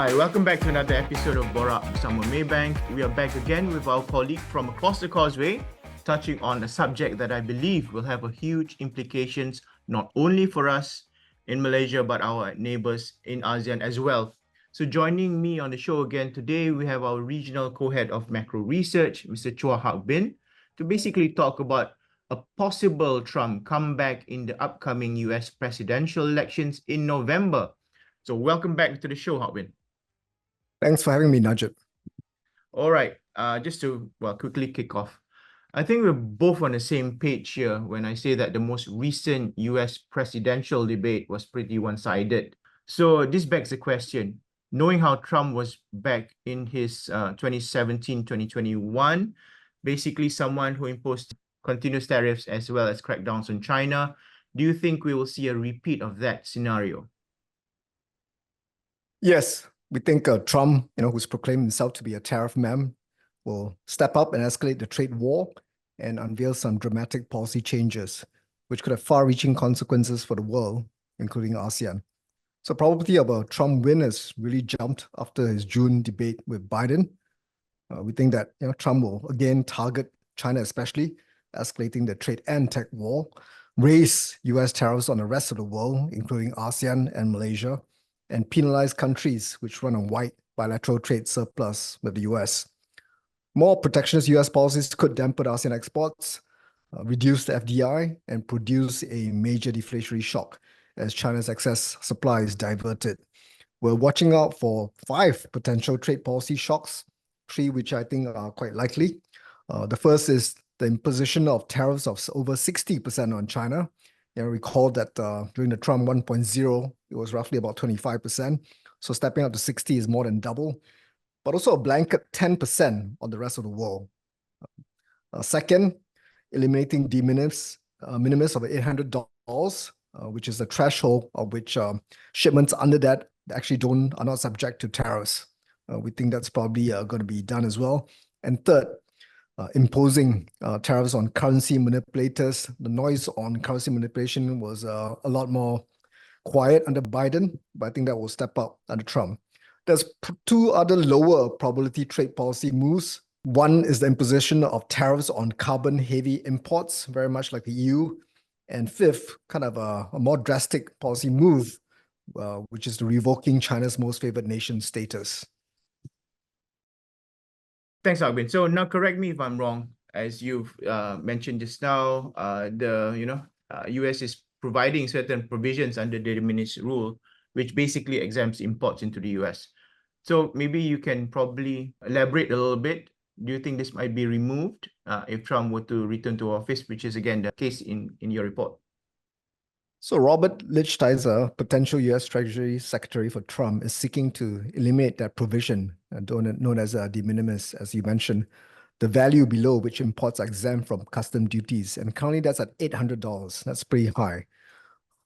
Hi, welcome back to another episode of Borak Bersama Maybank. We are back again with our colleague from across the causeway, touching on a subject that I believe will have a huge implications not only for us in Malaysia, but our neighbors in ASEAN as well. So joining me on the show again today, we have our regional co-head of macro research, Mr. Chua Hak, to basically talk about a possible Trump comeback in the upcoming US presidential elections in November. So welcome back to the show, Hak. Thanks for having me, Najib. All right, just to quickly kick off. I think we're both on the same page here when I say that the most recent US presidential debate was pretty one-sided. So this begs the question, knowing how Trump was back in his 2017-2021, basically someone who imposed continuous tariffs as well as crackdowns on China, do you think we will see a repeat of that scenario? Yes, we think Trump, who's proclaimed himself to be a tariff man, will step up and escalate the trade war and unveil some dramatic policy changes, which could have far-reaching consequences for the world, including ASEAN. So probability of a Trump win has really jumped after his June debate with Biden. We think that Trump will again target China, especially escalating the trade and tech war, raise US tariffs on the rest of the world, including ASEAN and Malaysia, and penalize countries which run a wide bilateral trade surplus with the US. More protectionist US policies could dampen ASEAN exports, reduce the FDI, and produce a major deflationary shock as China's excess supply is diverted. We're watching out for 5 potential trade policy shocks, 3 which I think are quite likely. The first is the imposition of tariffs of over 60% on China. Recall that during the Trump 1.0, it was roughly about 25%. So stepping up to 60 is more than double, but also a blanket 10% on the rest of the world. Second, eliminating de-minimis of $800, which is the threshold of which shipments under that actually are not subject to tariffs. We think that's probably going to be done as well. And third, imposing tariffs on currency manipulators. The noise on currency manipulation was a lot more quiet under Biden, but I think that will step up under Trump. There's 2 other lower probability trade policy moves. One is the imposition of tariffs on carbon-heavy imports, very much like the EU. And fifth, kind of a more drastic policy move, which is the revoking China's most favored nation status. Thanks, Albin. So now correct me if I'm wrong. As you've mentioned just now, the US is providing certain provisions under the De-minimis rule, which basically exempts imports into the US. So maybe you can probably elaborate a little bit. Do you think this might be removed if Trump were to return to office, which is again the case in your report? So Robert Lighthizer, potential US Treasury Secretary for Trump, is seeking to eliminate that provision, known as de-minimis, as you mentioned, the value below which imports are exempt from custom duties. And currently that's at $800. That's pretty high.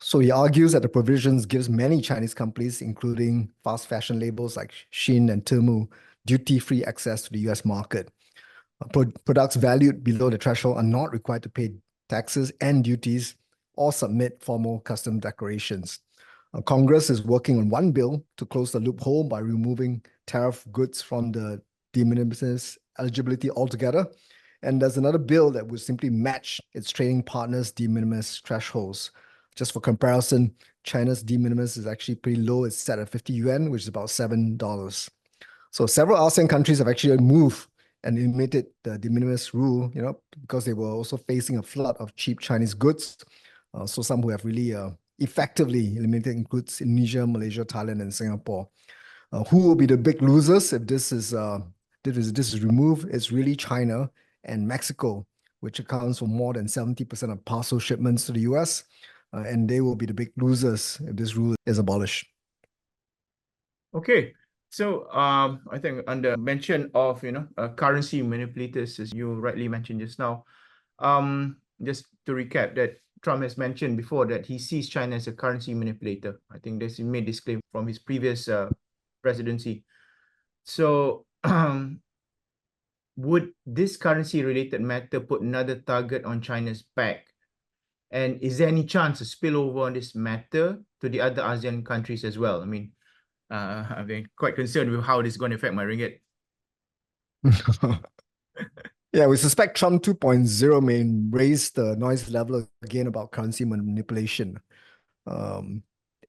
So he argues that the provisions gives many Chinese companies, including fast fashion labels like Shein and Temu, duty-free access to the US market. Products valued below the threshold are not required to pay taxes and duties or submit formal custom declarations. Congress is working on one bill to close the loophole by removing tariff goods from the de-minimis eligibility altogether. And there's another bill that would simply match its trading partners' de-minimis thresholds. Just for comparison, China's de-minimis is actually pretty low. It's set at 50 yuan, which is about $7. So several ASEAN countries have actually moved and eliminated the de-minimis rule, because they were also facing a flood of cheap Chinese goods. So some who have really effectively eliminated goods in Indonesia, Malaysia, Thailand, and Singapore. Who will be the big losers if this is removed? It's really China and Mexico, which accounts for more than 70% of parcel shipments to the US. And they will be the big losers if this rule is abolished. Okay. So I think under mention of currency manipulators, as you rightly mentioned just now, just to recap that Trump has mentioned before that he sees China as a currency manipulator. I think he made this claim from his previous presidency. So would this currency-related matter put another target on China's back? And is there any chance a spillover on this matter to the other ASEAN countries as well? I mean, I've been quite concerned with how this is going to affect my ringgit. Yeah, we suspect Trump 2.0 may raise the noise level again about currency manipulation.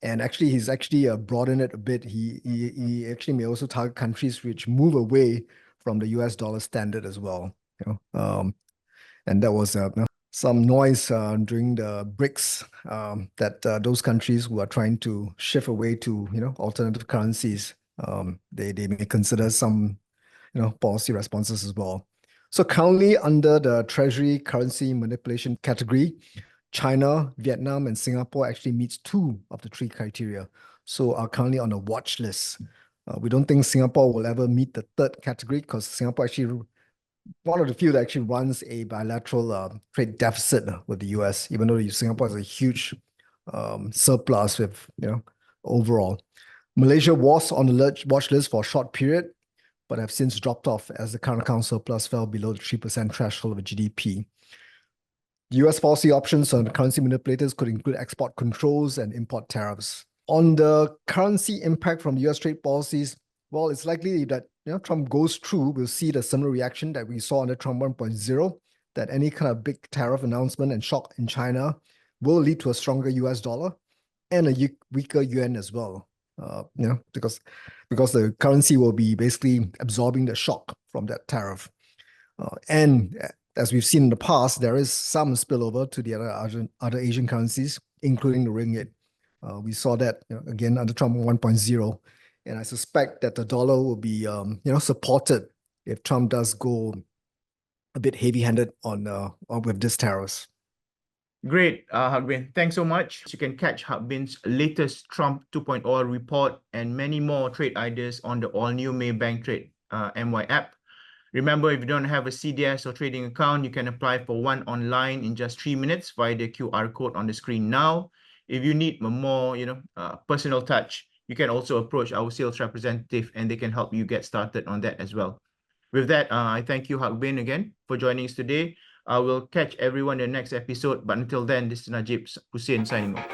And actually, he's actually broadened it a bit. He actually may also target countries which move away from the US dollar standard as well. And that was some noise during the BRICS that those countries who are trying to shift away to alternative currencies, they may consider some policy responses as well. So currently under the Treasury currency manipulation category, China, Vietnam, and Singapore actually meets 2 of the 3 criteria, so are currently on a watch list. We don't think Singapore will ever meet the 3rd category because Singapore actually one of the few that actually runs a bilateral trade deficit with the US, even though Singapore has a huge surplus with overall. Malaysia was on the watch list for a short period, but have since dropped off as the current account surplus fell below the 3% threshold of GDP. US policy options on currency manipulators could include export controls and import tariffs. On the currency impact from US trade policies, well, it's likely that Trump goes through, we'll see the similar reaction that we saw under Trump 1.0, that any kind of big tariff announcement and shock in China will lead to a stronger US dollar and a weaker yuan as well. Because the currency will be basically absorbing the shock from that tariff. And as we've seen in the past, there is some spillover to the other Asian currencies, including the ringgit. We saw that again under Trump 1.0, and I suspect that the dollar will be supported if Trump does go a bit heavy-handed on with this tariffs. Great, Hak Bin. Thanks so much. You can catch Hak Bin's latest Trump 2.0 report and many more trade ideas on the all-new Maybank Trade MY app. Remember, if you don't have a CDS or trading account, you can apply for one online in just 3 minutes via the QR code on the screen now. If you need a more, personal touch, you can also approach our sales representative and they can help you get started on that as well. With that, I thank you, Hak Bin, again for joining us today. I will catch everyone in the next episode. But until then, this is Najib Hussein signing off.